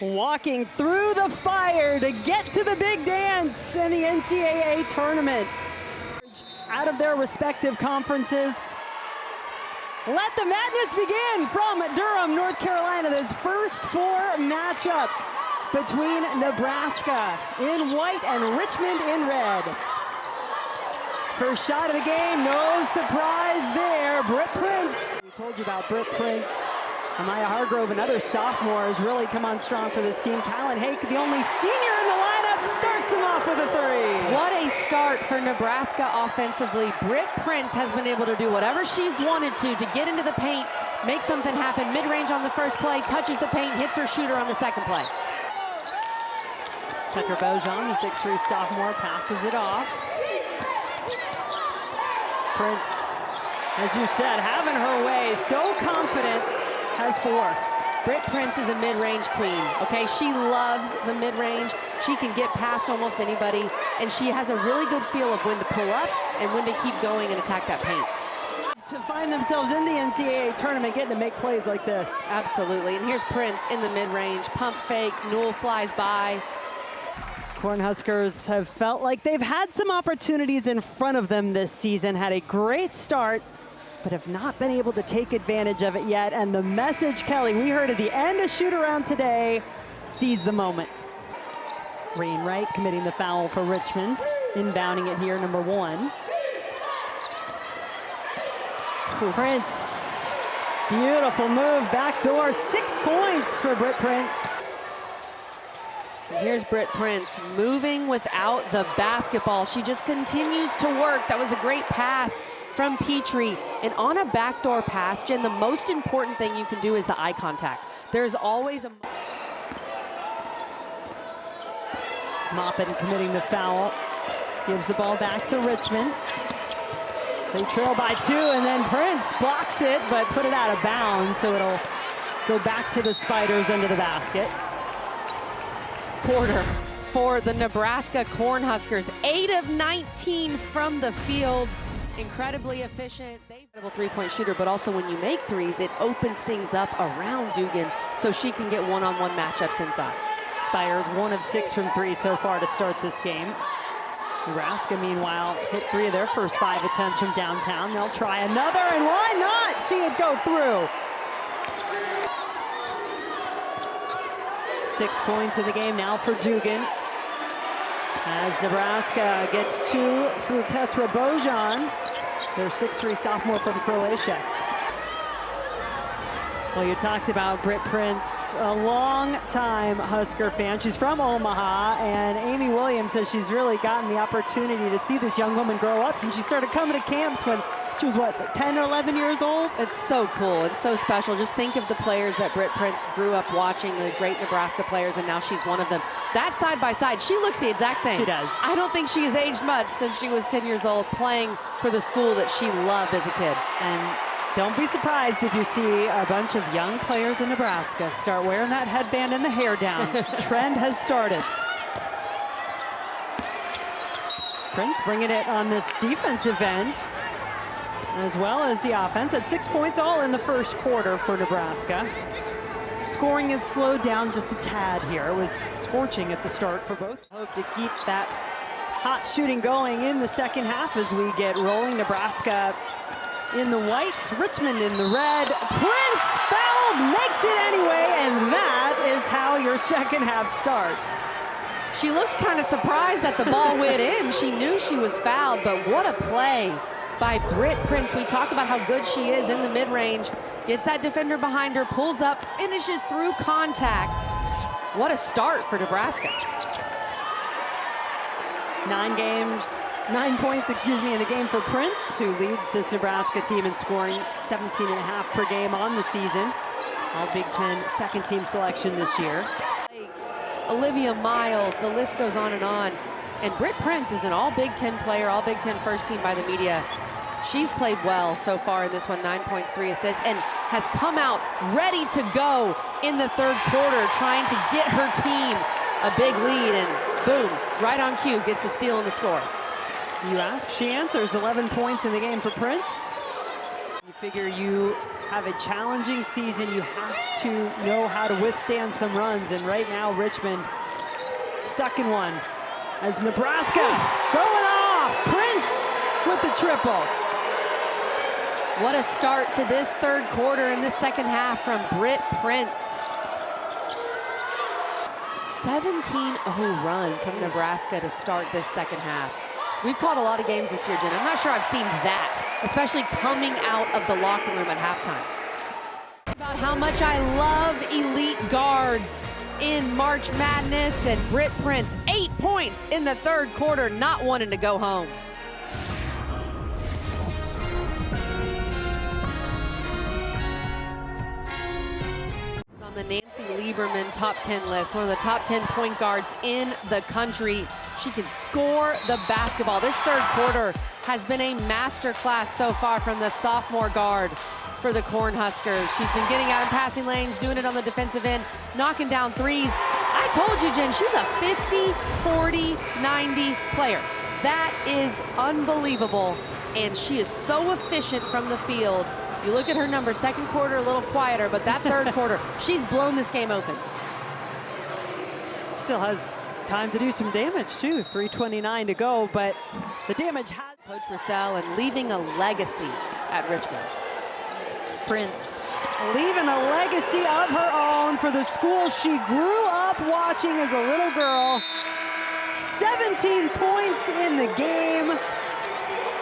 walking through the fire to get to the big dance in the ncAA tournament. Out of their respective conferences. Let the madness begin from Durham, North Carolina. This first four matchup between Nebraska in white and Richmond in red. First shot of the game, no surprise there. Britt Prince. We told you about Britt Prince. Amaya Hargrove, another sophomore, has really come on strong for this team. Kylan Hake, the only senior in the lineup, starts him off with a three. What a start for Nebraska offensively. Britt Prince has been able to do whatever she's wanted to get into the paint, make something happen. Mid-range on the first play, touches the paint, hits her shooter on the second play. Petra Bojan, the 6'3" sophomore, passes it off. Prince, as you said, having her way, so confident, has four. Britt Prince is a mid-range queen, okay? She loves the mid-range. She can get past almost anybody, and she has a really good feel of when to pull up and when to keep going and attack that paint. To find themselves in the ncAA tournament, getting to make plays like this. Absolutely, and here's Prince in the mid-range. Pump fake, Newell flies by. Cornhuskers have felt like they've had some opportunities in front of them this season, had a great start, but have not been able to take advantage of it yet. And the message, Kelly, we heard at the end of shoot-around today, seize the moment. Wainwright committing the foul for Richmond, inbounding it here, number 1. Prince, beautiful move, backdoor, 6 points for Britt Prince. Here's Britt Prince moving without the basketball. She just continues to work. That was a great pass from Petrie. And on a backdoor pass, Jen, the most important thing you can do is the eye contact. There's always a... Maupin committing the foul. Gives the ball back to Richmond. They trail by 2, and then Prince blocks it, but put it out of bounds, so it'll go back to the Spiders under the basket. Quarter for the Nebraska Cornhuskers. 8 of 19 from the field. Incredibly efficient. They've got a three-point shooter, but also when you make threes, it opens things up around Dugan so she can get one-on-one matchups inside. Spiders 1 of 6 from 3 so far to start this game. Nebraska, meanwhile, hit 3 of their first 5 attempts from downtown. They'll try another, and why not see it go through? 6 points in the game now for Dugan. As Nebraska gets 2 through Petra Bojan, their 6'3" sophomore from Croatia. Well, you talked about Britt Prince, a long-time Husker fan. She's from Omaha, and Amy Williams says she's really gotten the opportunity to see this young woman grow up since she started coming to camps when she was, what, 10 or 11 years old? It's so cool. It's so special. Just think of the players that Britt Prince grew up watching, the great Nebraska players, and now she's one of them. That side by side, she looks the exact same. She does. I don't think she has aged much since she was 10 years old, playing for the school that she loved as a kid. And don't be surprised if you see a bunch of young players in Nebraska start wearing that headband and the hair down. Trend has started. Prince bringing it on this defensive end, as well as the offense. At 6 points all in the first quarter for Nebraska. Scoring has slowed down just a tad here. It was scorching at the start for both. Hope to keep that hot shooting going in the second half as we get rolling. Nebraska in the white, Richmond in the red. Prince fouled, makes it anyway, and that is how your second half starts. She looked kind of surprised that the ball went in. She knew she was fouled, but what a play by Britt Prince. We talk about how good she is in the mid-range. Gets that defender behind her, pulls up, finishes through contact. What a start for Nebraska. 9 points, in the game for Prince, who leads this Nebraska team in scoring 17.5 per game on the season. All Big Ten second team selection this year. Olivia Miles, the list goes on. And Britt Prince is an all Big Ten player, all Big Ten first team by the media. She's played well so far in this one, 9 points, 3 assists, and has come out ready to go in the third quarter, trying to get her team a big lead, and boom, right on cue, gets the steal and the score. You ask, she answers. 11 points in the game for Prince. You figure you have a challenging season, you have to know how to withstand some runs. And right now, Richmond stuck in one as Nebraska going off. Prince with the triple. What a start to this third quarter in this second half from Britt Prince. 17-0 run from Nebraska to start this second half. We've called a lot of games this year, Jen. I'm not sure I've seen that, especially coming out of the locker room at halftime. About how much I love elite guards in March Madness, and Britt Prince, 8 points in the third quarter, not wanting to go home. On the Nancy Lieberman top 10 list, one of the top 10 point guards in the country. She can score the basketball. This third quarter has been a masterclass so far from the sophomore guard for the Cornhuskers. She's been getting out in passing lanes, doing it on the defensive end, knocking down threes. I told you, Jen, she's a 50, 40, 90 player. That is unbelievable, and she is so efficient from the field. You look at her numbers, second quarter a little quieter, but that third quarter, she's blown this game open. Still has time to do some damage too, 3:29 to go, but the damage has... Coach Russell and leaving a legacy at Richmond. Prince leaving a legacy of her own for the school she grew up watching as a little girl. 17 points in the game.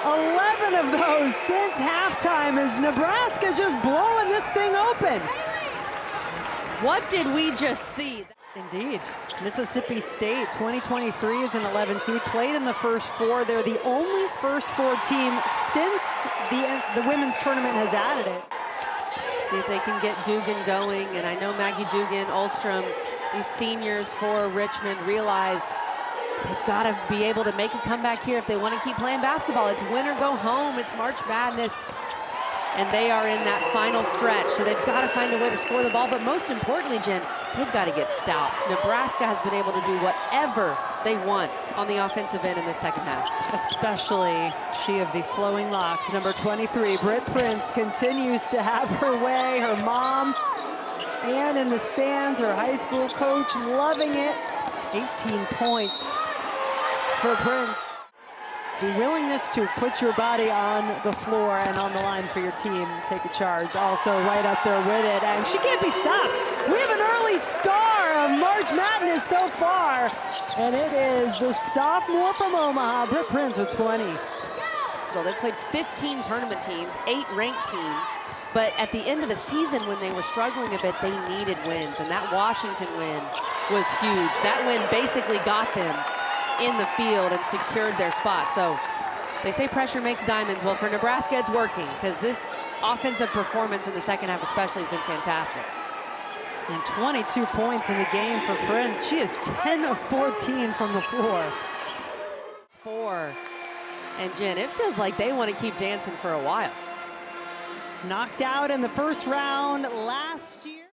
11 of those since halftime as Nebraska just blowing this thing open. What did we just see? Indeed. Mississippi State 2023 is an 11 seed, played in the first four. They're the only first four team since the women's tournament has added it. See if they can get Dugan going, and I know Maggie Dugan, Ulstrom, these seniors for Richmond realize they've got to be able to make a comeback here if they want to keep playing basketball. It's win or go home. It's March Madness. And they are in that final stretch, so they've got to find a way to score the ball. But most importantly, Jen, they've got to get stops. Nebraska has been able to do whatever they want on the offensive end in the second half. Especially she of the flowing locks, number 23, Britt Prince, continues to have her way. Her mom, and in the stands, her high school coach, loving it. 18 points for Prince. The willingness to put your body on the floor and on the line for your team, take a charge, also right up there with it, and she can't be stopped. We have an early star of March Madness so far, and it is the sophomore from Omaha, Britt Prince, with 20. They played 15 tournament teams, 8 ranked teams, but at the end of the season when they were struggling a bit, they needed wins, and that Washington win was huge. That win basically got them in the field and secured their spot. So they say pressure makes diamonds. Well, for Nebraska, it's working because this offensive performance in the second half especially has been fantastic. And 22 points in the game for Prince. She is 10 of 14 from the floor. 4. And Jen, it feels like they want to keep dancing for a while. Knocked out in the first round last year.